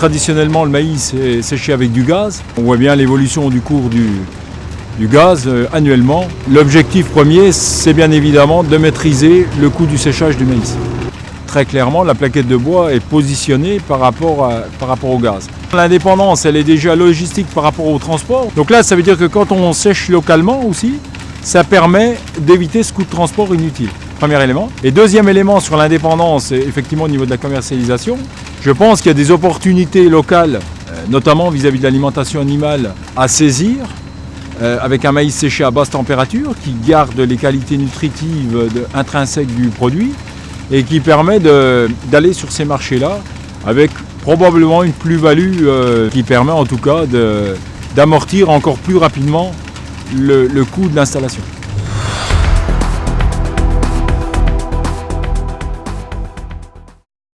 traditionnellement le maïs est séché avec du gaz. On voit bien l'évolution du cours du gaz annuellement. L'objectif premier, c'est bien évidemment de maîtriser le coût du séchage du maïs. Très clairement, la plaquette de bois est positionnée par rapport au gaz. L'indépendance, elle est déjà logistique par rapport au transport. Donc là, ça veut dire que quand on sèche localement aussi, ça permet d'éviter ce coût de transport inutile. Premier élément. Et deuxième élément sur l'indépendance, effectivement au niveau de la commercialisation, je pense qu'il y a des opportunités locales, notamment vis-à-vis de l'alimentation animale, à saisir, avec un maïs séché à basse température qui garde les qualités nutritives intrinsèques du produit et qui permet d'aller sur ces marchés-là avec probablement une plus-value qui permet en tout cas d'amortir encore plus rapidement le coût de l'installation.